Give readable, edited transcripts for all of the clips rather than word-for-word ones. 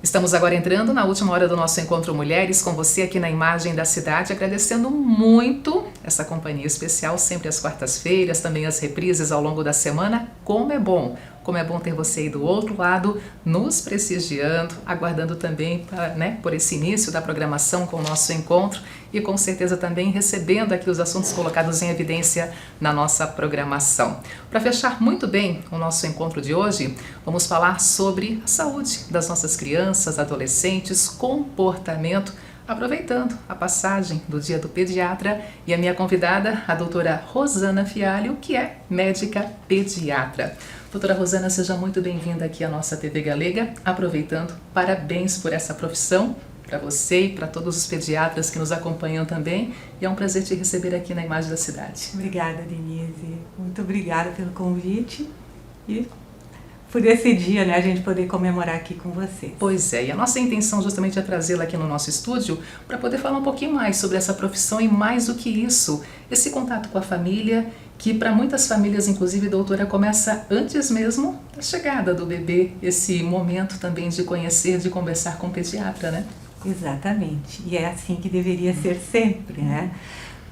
Estamos agora entrando na última hora do nosso Encontro Mulheres, com você aqui na Imagem da Cidade, agradecendo muito essa companhia especial, sempre às quartas-feiras, também as reprises ao longo da semana. Como é bom ter você aí do outro lado, nos prestigiando, aguardando também por esse início da programação com o nosso encontro e com certeza também recebendo aqui os assuntos colocados em evidência na nossa programação. Para fechar muito bem o nosso encontro de hoje, vamos falar sobre a saúde das nossas crianças, adolescentes, comportamento, aproveitando a passagem do Dia do Pediatra, e a minha convidada, a doutora Rosana Fialho, que é médica pediatra. Doutora Rosana, seja muito bem-vinda aqui à nossa TV Galega. Aproveitando, parabéns por essa profissão, para você e para todos os pediatras que nos acompanham também. E é um prazer te receber aqui na Imagem da Cidade. Obrigada, Denise. Muito obrigada pelo convite e por esse dia, a gente poder comemorar aqui com vocês. Pois é, e a nossa intenção justamente é trazê-la aqui no nosso estúdio para poder falar um pouquinho mais sobre essa profissão e mais do que isso, esse contato com a família, que para muitas famílias, inclusive, doutora, começa antes mesmo da chegada do bebê, esse momento também de conhecer, de conversar com o pediatra, né? Exatamente, e é assim que deveria ser sempre, né?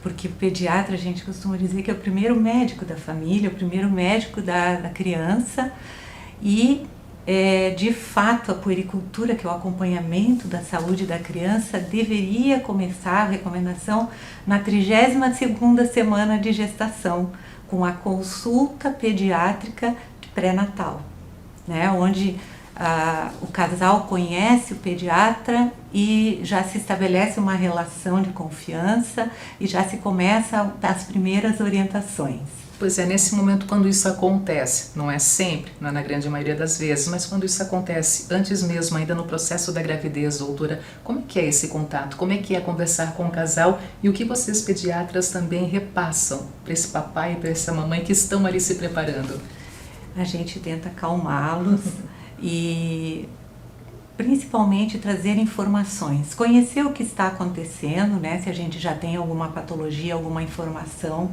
Porque o pediatra, a gente costuma dizer que é o primeiro médico da família, o primeiro médico da criança. E, de fato, a puericultura, que é o acompanhamento da saúde da criança, deveria começar, a recomendação, na 32ª semana de gestação, com a consulta pediátrica pré-natal, né? Onde o casal conhece o pediatra e já se estabelece uma relação de confiança e já se começa as primeiras orientações. Pois é, nesse momento, quando isso acontece, não é sempre, não é na grande maioria das vezes, mas quando isso acontece antes mesmo, ainda no processo da gravidez, doutora, como é que é esse contato? Como é que é conversar com o casal e o que vocês pediatras também repassam para esse papai e para essa mamãe que estão ali se preparando? A gente tenta acalmá-los e principalmente trazer informações, conhecer o que está acontecendo, né? Se a gente já tem alguma patologia, alguma informação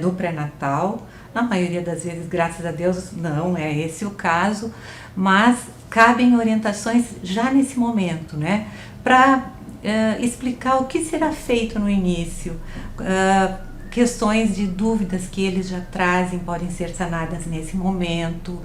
do pré-natal. Na maioria das vezes, graças a Deus, não é esse o caso, mas cabem orientações já nesse momento, né? Para explicar o que será feito no início, questões de dúvidas que eles já trazem podem ser sanadas nesse momento,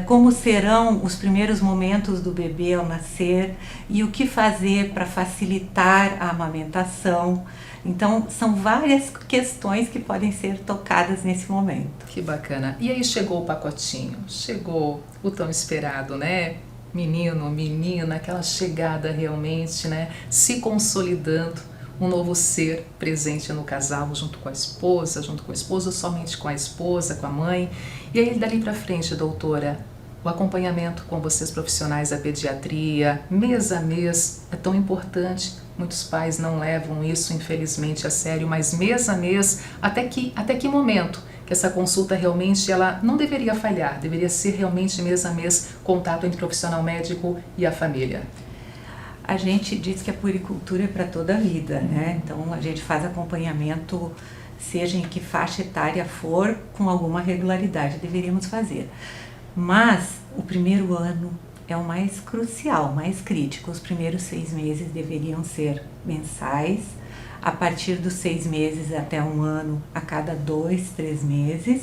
como serão os primeiros momentos do bebê ao nascer e o que fazer para facilitar a amamentação. Então, são várias questões que podem ser tocadas nesse momento. Que bacana. E aí chegou o pacotinho, chegou o tão esperado, né? Menino, menina, aquela chegada realmente, né? Se consolidando, um novo ser presente no casal, junto com a esposa, junto com o esposo, somente com a esposa, com a mãe. E aí, dali pra frente, doutora, o acompanhamento com vocês profissionais da pediatria, mês a mês, é tão importante. Muitos pais não levam isso, infelizmente, a sério, mas mês a mês, até que momento que essa consulta realmente ela não deveria falhar, deveria ser realmente mês a mês contato entre o profissional médico e a família? A gente diz que a puericultura é para toda a vida, né? Então a gente faz acompanhamento, seja em que faixa etária for, com alguma regularidade deveríamos fazer. Mas o primeiro ano é o mais crucial, mais crítico. Os primeiros 6 meses deveriam ser mensais, a partir dos 6 meses até 1 ano, a cada 2, 3 meses.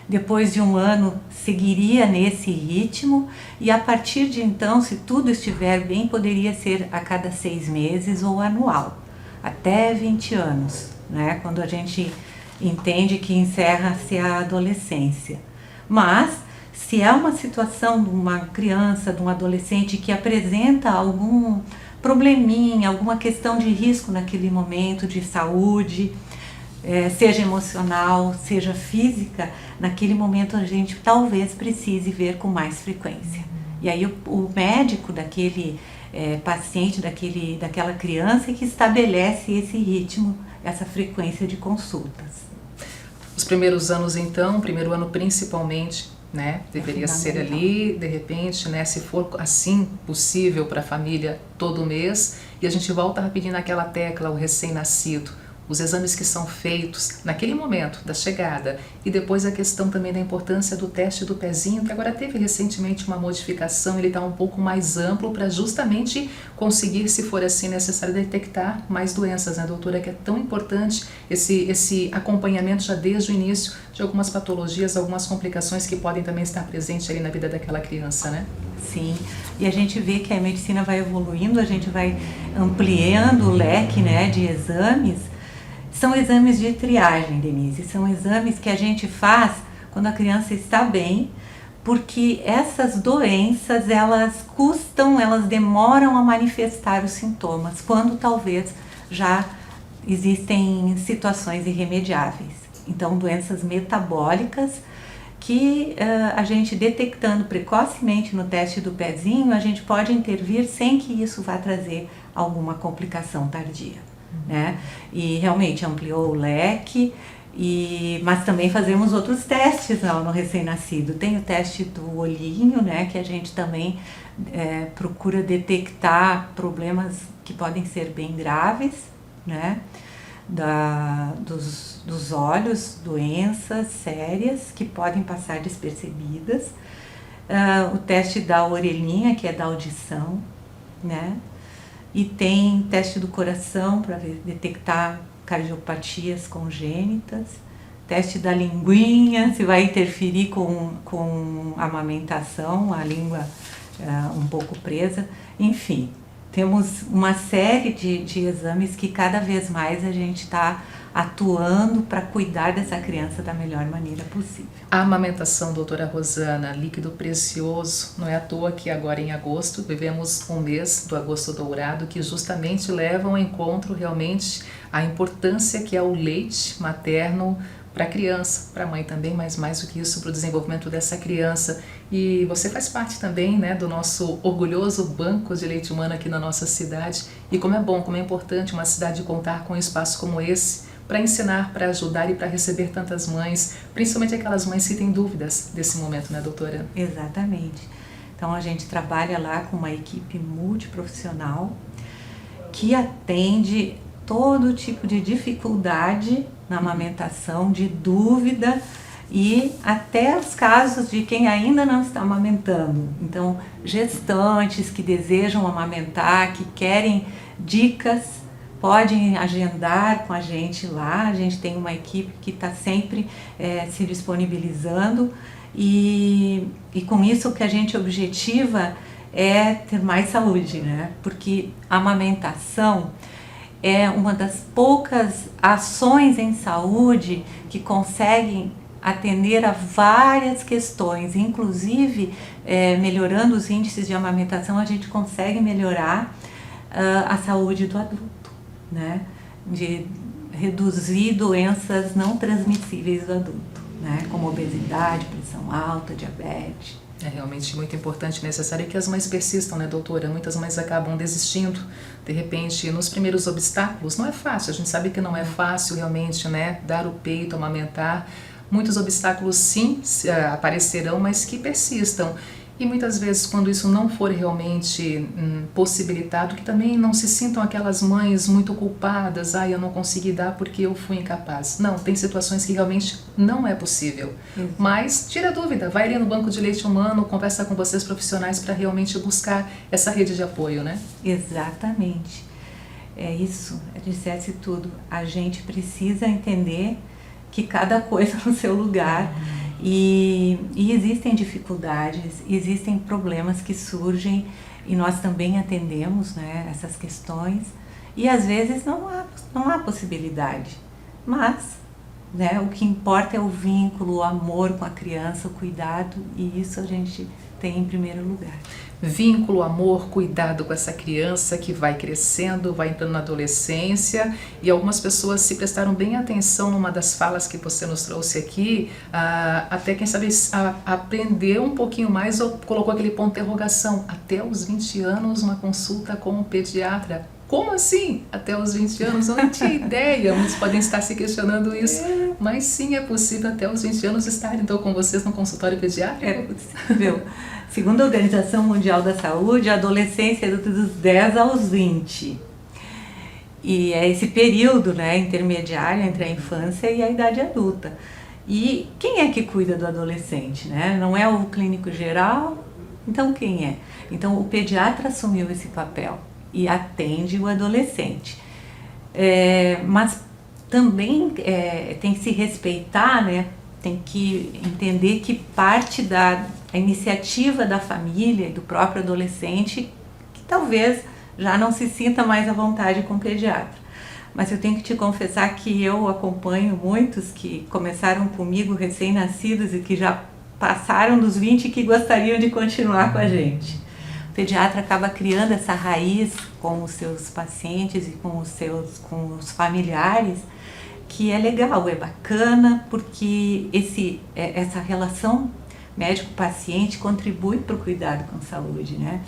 Depois de 1 ano, seguiria nesse ritmo e a partir de então, se tudo estiver bem, poderia ser a cada 6 meses ou anual, até 20 anos, né? Quando a gente entende que encerra-se a adolescência. Mas se é uma situação de uma criança, de um adolescente que apresenta algum probleminha, alguma questão de risco naquele momento de saúde, seja emocional, seja física, naquele momento a gente talvez precise ver com mais frequência. E aí o médico daquele paciente, daquela criança, que estabelece esse ritmo, essa frequência de consultas. Os primeiros anos então, primeiro ano principalmente, né? Deveria ser ali, de repente, né? Se for assim possível para a família todo mês. E a gente volta rapidinho naquela tecla, o recém-nascido. os exames que são feitos naquele momento da chegada e depois a questão também da importância do teste do pezinho, que agora teve recentemente uma modificação, ele está um pouco mais amplo para justamente conseguir, se for assim necessário, detectar mais doenças, né, doutora, que é tão importante esse acompanhamento já desde o início de algumas patologias, algumas complicações que podem também estar presentes ali na vida daquela criança, né? Sim, e a gente vê que a medicina vai evoluindo, a gente vai ampliando o leque, né, de exames. São exames de triagem, Denise, são exames que a gente faz quando a criança está bem, porque essas doenças, elas demoram a manifestar os sintomas, quando talvez já existem situações irremediáveis. Então, doenças metabólicas que a gente detectando precocemente no teste do pezinho, a gente pode intervir sem que isso vá trazer alguma complicação tardia, né? E realmente ampliou o leque, mas também fazemos outros testes no recém-nascido. Tem o teste do olhinho, né, que a gente também procura detectar problemas que podem ser bem graves, né? Dos olhos, doenças sérias que podem passar despercebidas, o teste da orelhinha, que é da audição, né? E tem teste do coração para detectar cardiopatias congênitas, teste da linguinha, se vai interferir com a amamentação, a língua um pouco presa, enfim. Temos uma série de exames que cada vez mais a gente está atuando para cuidar dessa criança da melhor maneira possível. A amamentação, doutora Rosana, líquido precioso, não é à toa que agora em agosto vivemos um mês do Agosto Dourado que justamente leva ao encontro realmente a importância que é o leite materno para a criança, para a mãe também, mas mais do que isso, para o desenvolvimento dessa criança. E você faz parte também, né, do nosso orgulhoso banco de leite humano aqui na nossa cidade. E como é bom, como é importante uma cidade contar com um espaço como esse para ensinar, para ajudar e para receber tantas mães, principalmente aquelas mães que têm dúvidas desse momento, né, doutora? Exatamente. Então a gente trabalha lá com uma equipe multiprofissional que atende todo tipo de dificuldade na amamentação, de dúvida e até os casos de quem ainda não está amamentando. Então, gestantes que desejam amamentar, que querem dicas, podem agendar com a gente lá. A gente tem uma equipe que está sempre se disponibilizando e com isso o que a gente objetiva é ter mais saúde, né? Porque a amamentação é uma das poucas ações em saúde que conseguem atender a várias questões, inclusive melhorando os índices de amamentação, a gente consegue melhorar a saúde do adulto, né? De reduzir doenças não transmissíveis do adulto, né? Como obesidade, pressão alta, diabetes. É realmente muito importante e necessário que as mães persistam, né, doutora? Muitas mães acabam desistindo, de repente, nos primeiros obstáculos. Não é fácil, a gente sabe que não é fácil realmente, né, dar o peito, amamentar. Muitos obstáculos sim aparecerão, mas que persistam. E muitas vezes, quando isso não for realmente possibilitado, que também não se sintam aquelas mães muito culpadas, eu não consegui dar porque eu fui incapaz. Não, tem situações que realmente não é possível. Mas tira a dúvida, vai ali no banco de leite humano, conversa com vocês profissionais para realmente buscar essa rede de apoio, né? Exatamente. É isso, dissesse tudo. A gente precisa entender que cada coisa no seu lugar. E existem dificuldades, existem problemas que surgem e nós também atendemos, né, essas questões e às vezes não há possibilidade, mas, né, o que importa é o vínculo, o amor com a criança, o cuidado, e isso a gente tem em primeiro lugar. Vínculo, amor, cuidado com essa criança que vai crescendo, vai entrando na adolescência, e algumas pessoas se prestaram bem atenção numa das falas que você nos trouxe aqui, até quem sabe aprender um pouquinho mais, ou colocou aquele ponto de interrogação, até os 20 anos uma consulta com um pediatra. Como assim? Até os 20 anos? Eu não tinha ideia. Muitos podem estar se questionando isso. Mas sim, é possível até os 20 anos estar então com vocês no consultório pediátrico? É possível. Segundo a Organização Mundial da Saúde, a adolescência é dos 10 aos 20. E é esse período, né, intermediário entre a infância e a idade adulta. E quem é que cuida do adolescente, né? Não é o clínico geral? Então quem é? Então o pediatra assumiu esse papel e atende o adolescente. Mas também tem que se respeitar, né? Tem que entender que parte da iniciativa da família e do próprio adolescente, que talvez já não se sinta mais à vontade com o pediatra. Mas eu tenho que te confessar que eu acompanho muitos que começaram comigo recém-nascidos e que já passaram dos 20 e que gostariam de continuar com a gente. O pediatra acaba criando essa raiz com os seus pacientes e com os familiares, que é legal, é bacana, porque essa relação médico-paciente contribui para o cuidado com saúde, né?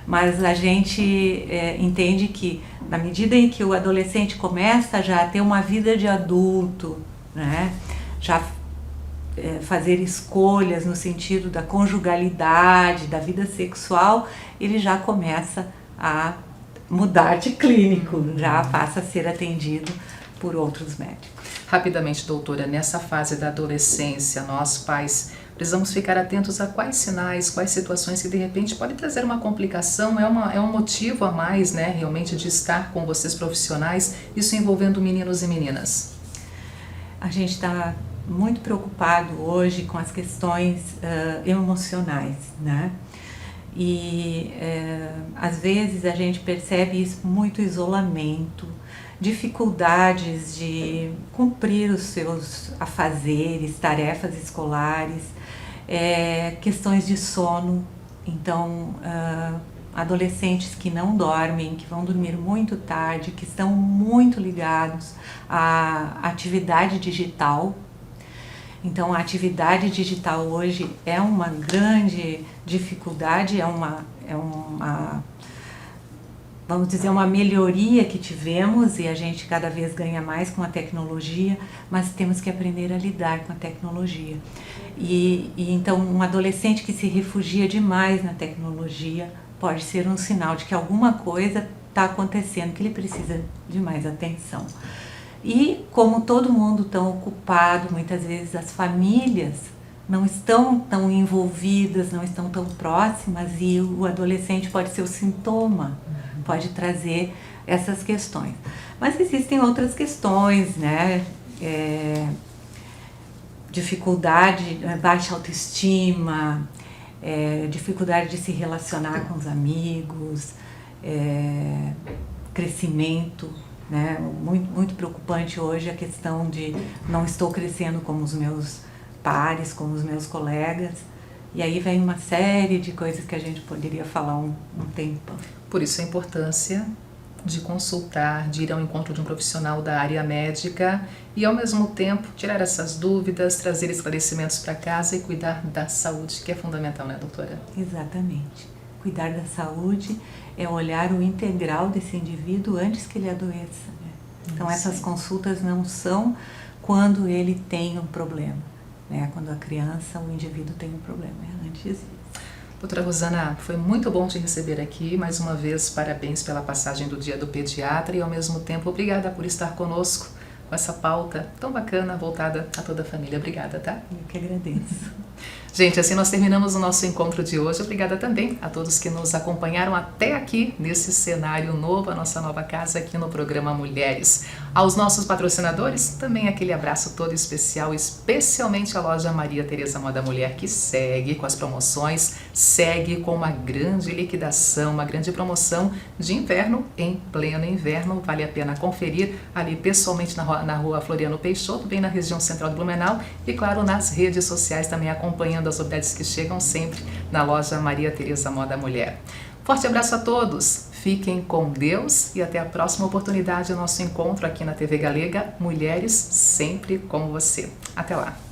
Mas a gente entende que na medida em que o adolescente começa já a ter uma vida de adulto, né? Já fazer escolhas no sentido da conjugalidade, da vida sexual, ele já começa a mudar de clínico, já passa a ser atendido por outros médicos. Rapidamente, doutora, nessa fase da adolescência, nós pais precisamos ficar atentos a quais sinais, quais situações que de repente pode trazer uma complicação, é um motivo a mais, né, realmente de estar com vocês profissionais, isso envolvendo meninos e meninas. A gente está muito preocupado hoje com as questões emocionais, né? E às vezes a gente percebe isso, muito isolamento, dificuldades de cumprir os seus afazeres, tarefas escolares, questões de sono. Então, adolescentes que não dormem, que vão dormir muito tarde, que estão muito ligados à atividade digital. Então, a atividade digital hoje é uma grande dificuldade, vamos dizer, uma melhoria que tivemos e a gente cada vez ganha mais com a tecnologia, mas temos que aprender a lidar com a tecnologia. E então um adolescente que se refugia demais na tecnologia pode ser um sinal de que alguma coisa está acontecendo, que ele precisa de mais atenção. E como todo mundo tão ocupado, muitas vezes as famílias não estão tão envolvidas, não estão tão próximas e o adolescente pode ser o sintoma, pode trazer essas questões. Mas existem outras questões, né? Dificuldade, baixa autoestima, dificuldade de se relacionar com os amigos, crescimento, né? Muito preocupante hoje a questão de não estou crescendo como os meus pares, como os meus colegas. E aí vem uma série de coisas que a gente poderia falar um tempo. Por isso a importância de consultar, de ir ao encontro de um profissional da área médica e ao mesmo tempo tirar essas dúvidas, trazer esclarecimentos para casa e cuidar da saúde, que é fundamental, né, doutora? Exatamente. Cuidar da saúde é olhar o integral desse indivíduo antes que ele adoeça, né? Então essas consultas não são quando ele tem um problema, né? Quando a criança, o indivíduo tem um problema, é antes disso. Doutora Rosana, foi muito bom te receber aqui. Mais uma vez, parabéns pela passagem do Dia do Pediatra e, ao mesmo tempo, obrigada por estar conosco com essa pauta tão bacana, voltada a toda a família. Obrigada, tá? Eu que agradeço. Gente, assim nós terminamos o nosso encontro de hoje. Obrigada também a todos que nos acompanharam até aqui nesse cenário novo, a nossa nova casa aqui no programa Mulheres. Aos nossos patrocinadores, também aquele abraço todo especial, especialmente a loja Maria Tereza Moda Mulher, que segue com as promoções, segue com uma grande liquidação, uma grande promoção de inverno, em pleno inverno. Vale a pena conferir ali pessoalmente na rua Floriano Peixoto, bem na região central do Blumenau, e claro, nas redes sociais também acompanhando as novidades que chegam sempre na loja Maria Tereza Moda Mulher. Forte abraço a todos, fiquem com Deus e até a próxima oportunidade, o nosso encontro aqui na TV Galega, Mulheres sempre com você. Até lá!